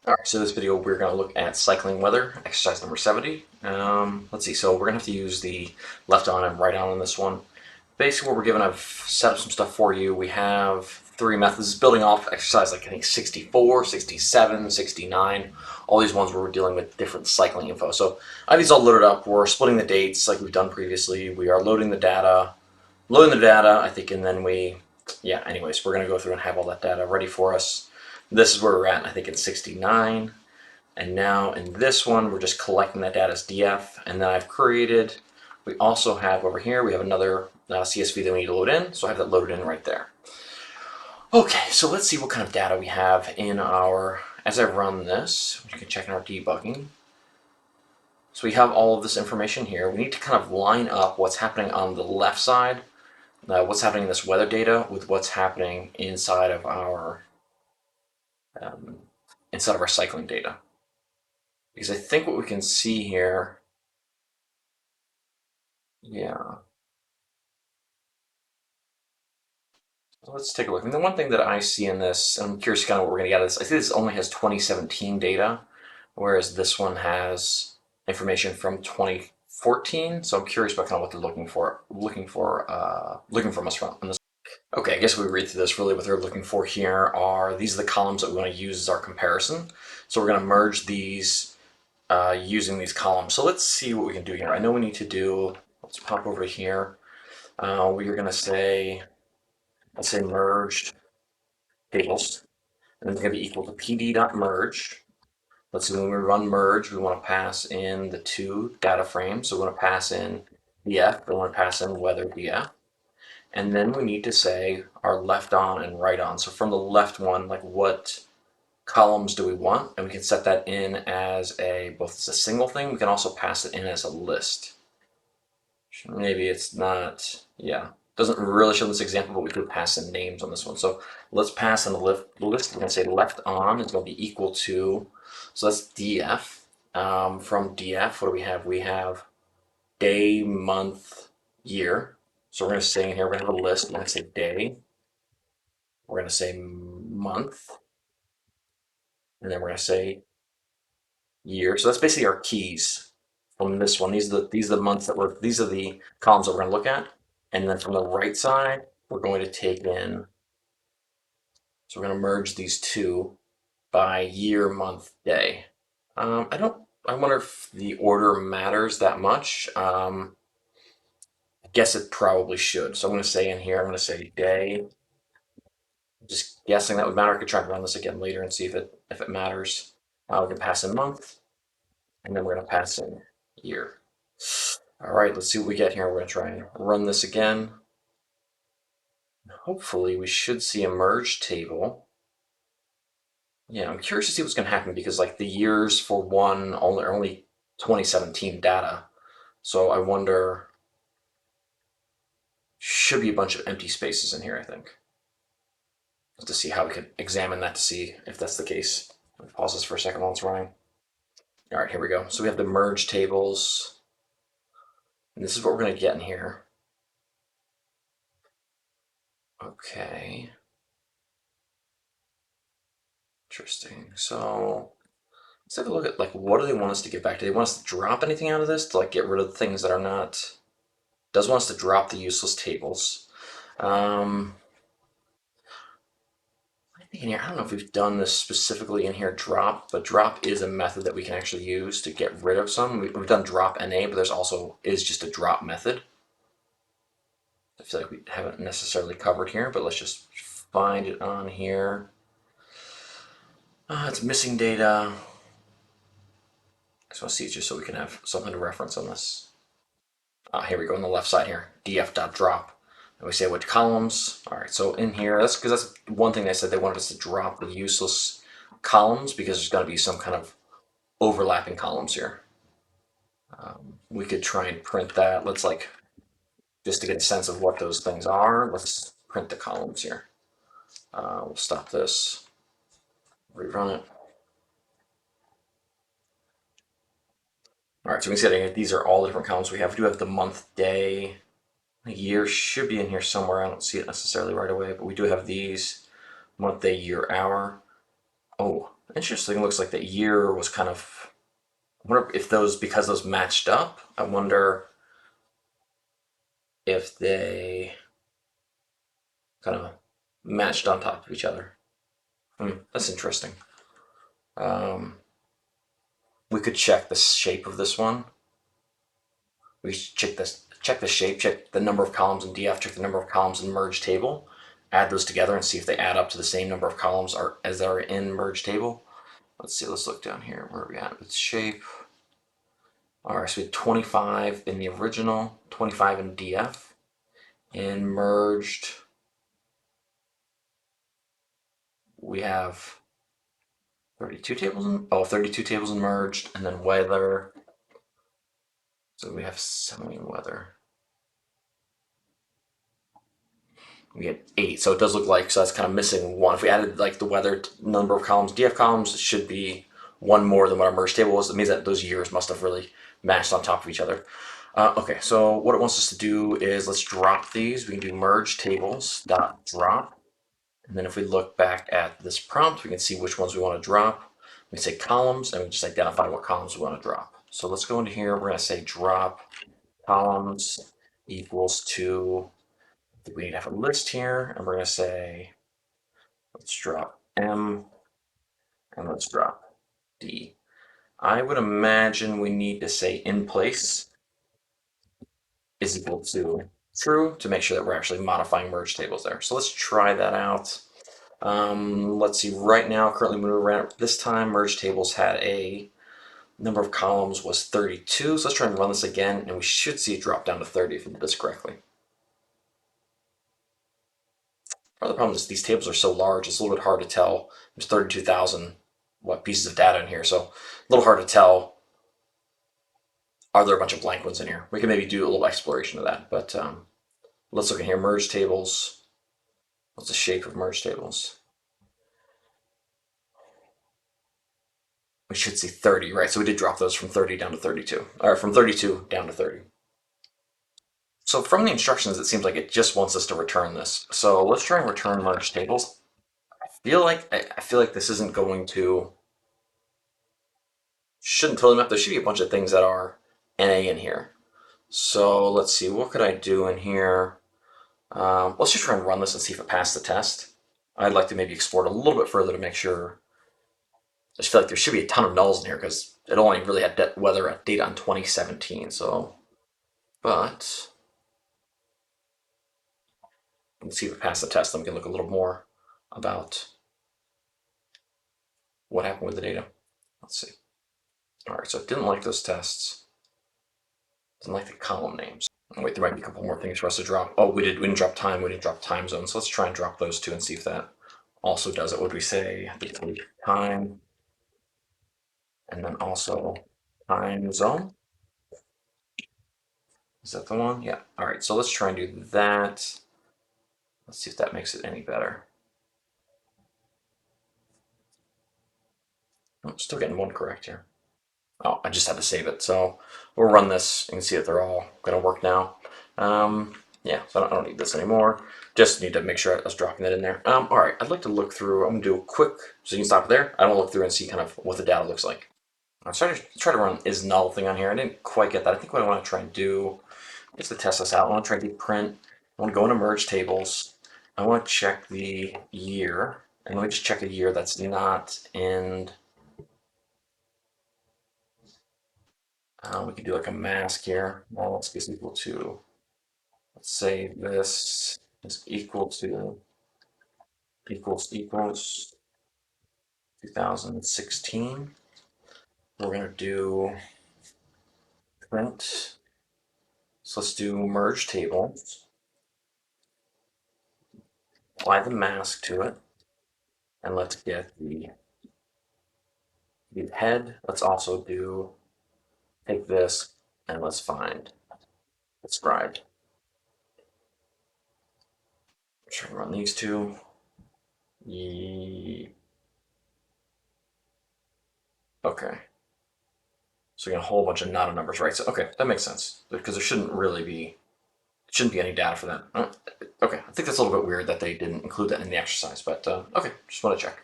All right, so this video we're going to look at cycling weather, exercise number 70. Let's see, so we're going to have to use the left on and right on this one. Basically what we're given, I've set up some stuff for you. We have three methods building off exercise like I think 64, 67, 69, all these ones where we're dealing with different cycling info. So I have these all loaded up. We're splitting the dates like we've done previously. We are loading the data, I think, and then yeah, anyways, we're going to go through and have all that data ready for us. This is where we're at, I think, in 69. And now in this one, we're just collecting that data as DF. And then we also have over here, we have another CSV that we need to load in. So I have that loaded in right there. Okay, so let's see what kind of data we have as I run this, you can check in our debugging. So we have all of this information here. We need to kind of line up what's happening on the left side, what's happening in this weather data with what's happening um, inside of our cycling data. Because I think what we can see here, yeah. So let's take a look. I mean, the one thing that I see in this, and I'm curious kind of what we're going to get out of this, I think this only has 2017 data, whereas this one has information from 2014. So I'm curious about kind of what they're looking from us from on this. Okay, I guess we read through this. Really, what they're looking for here are these are the columns that we want to use as our comparison. So we're going to merge these using these columns. So let's see what we can do here. I know we need to do. Let's pop over here. We are going to say, let's say merged tables, and it's going to be equal to pd.merge. Let's see, when we run merge, we want to pass in the two data frames. So we want to pass in df, we want to pass in weather df. And then we need to say our left on and right on. So from the left one, like what columns do we want? And we can set that in as both as a single thing. We can also pass it in as a list. Maybe it's not, yeah, doesn't really show this example, but we could pass in names on this one. So let's pass in the list. We're going to say left on is going to be equal to, so that's df. From df, what do we have? We have day, month, year. So we're going to say in here, we're going to have a list. We're going to say day. We're going to say month. And then we're going to say year. So that's basically our keys from this one. These are the months these are the columns that we're going to look at. And then from the right side, we're going to take in, so we're going to merge these two by year, month, day. I wonder if the order matters that much. I guess it probably should. So I'm going to say in here, I'm going to say day. Just guessing that would matter. I could try and run this again later and see if it matters. We can pass in month, and then we're going to pass in year. All right, let's see what we get here. We're going to try and run this again. Hopefully we should see a merge table. Yeah, I'm curious to see what's going to happen because like the years for one are only 2017 data. So I wonder, should be a bunch of empty spaces in here, I think. To see how we can examine that to see if that's the case. Pause this for a second while it's running. All right, here we go. So we have the merge tables. And this is what we're going to get in here. Okay. Interesting. So let's take a look at like what do they want us to get back? Do they want us to drop anything out of this to like get rid of the things that are not? Does want us to drop the useless tables. In here, I don't know if we've done this specifically in here, drop, but drop is a method that we can actually use to get rid of some. We've done drop NA, but there's also is just a drop method. I feel like we haven't necessarily covered here, but let's just find it on here. It's missing data. I just want to see it just so we can have something to reference on this. Here we go on the left side here, df.drop. And we say what columns. All right, so in here, that's because that's one thing they said they wanted us to drop the useless columns because there's going to be some kind of overlapping columns here. We could try and print that. Let's like, just to get a sense of what those things are, let's print the columns here. We'll stop this, rerun it. All right, so we can see that these are all the different columns we have. We do have the month, day, year should be in here somewhere. I don't see it necessarily right away, but we do have these month, day, year, hour. Oh, Interesting. Looks like the year was kind of. I wonder if those, because those matched up. I wonder if they kind of matched on top of each other. That's interesting. Um, we could check the shape of this one. We should check the shape, check the number of columns in DF, check the number of columns in merge table, add those together and see if they add up to the same number of columns as are in merge table. Let's see, let's look down here. Where are we at with shape? All right, so we had 25 in the original, 25 in DF, and merged, we have 32 tables in, 32 tables in merged, and then weather. So we have 7 in weather. We get 8, so it does look like, so that's kind of missing one. If we added like the weather number of columns, DF columns, it should be one more than what our merge table was. It means that those years must have really matched on top of each other. Okay, so what it wants us to do is let's drop these. We can do merge tables dot drop, and then if we look back at this prompt, we can see which ones we want to drop. We say columns, and we just identify what columns we want to drop. So let's go into here. We're going to say drop columns equals to, I think we need to have a list here, and we're going to say, let's drop M, and let's drop D. I would imagine we need to say in place is equal to true to make sure that we're actually modifying merge tables there. So let's try that out. Let's see, right now, currently when we ran it this time, merge tables had a number of columns was 32. So let's try and run this again, and we should see it drop down to 30 if we did this correctly. Part of the problem is these tables are so large, it's a little bit hard to tell. There's 32,000 pieces of data in here, so a little hard to tell. Are there a bunch of blank ones in here? We can maybe do a little exploration of that, but let's look at here. Merge tables. What's the shape of merge tables? We should see 30, right? So we did drop those from 30 down to 32, or from 32 down to 30. So from the instructions, it seems like it just wants us to return this. So let's try and return merge tables. I feel like this isn't going to, shouldn't totally map. There should be a bunch of things that are NA in here. So let's see, what could I do in here? Let's just try and run this and see if it passed the test. I'd like to maybe explore it a little bit further to make sure. I just feel like there should be a ton of nulls in here because it only really had weather data on 2017. So, but let's see if it passed the test. Then we can look a little more about what happened with the data. Let's see. All right, so it didn't like those tests. Didn't like the column names. Oh, wait, there might be a couple more things for us to drop. Oh, we didn't drop time. We didn't drop time zone. So let's try and drop those two and see if that also does it. What would we say? Time, and then also time zone. Is that the one? Yeah. All right, so let's try and do that. Let's see if that makes it any better. I'm still getting one correct here. Oh, I just had to save it. So we'll run this. You can see that they're all going to work now. Yeah, so I don't need this anymore. Just need to make sure I was dropping that in there. All right, I'd like to look through. I'm going to do a quick, so you can stop there. I want to look through and see kind of what the data looks like. I'm trying to run is null thing on here. I didn't quite get that. I think what I want to try and do is to test this out. I want to try and do print. I want to go into merge tables. I want to check the year. And let me just check a year that's not in. We can do like a mask here. Well, let's get equal to. Let's say this is equal to equals 2016. We're going to do print. So let's do merge tables. Apply the mask to it. And let's get the head. Let's also take this and let's find the scribe. Try to run these two. Okay. So we got a whole bunch of not numbers, right? So okay, that makes sense because there shouldn't be any data for that. Okay, I think that's a little bit weird that they didn't include that in the exercise, but okay, just want to check.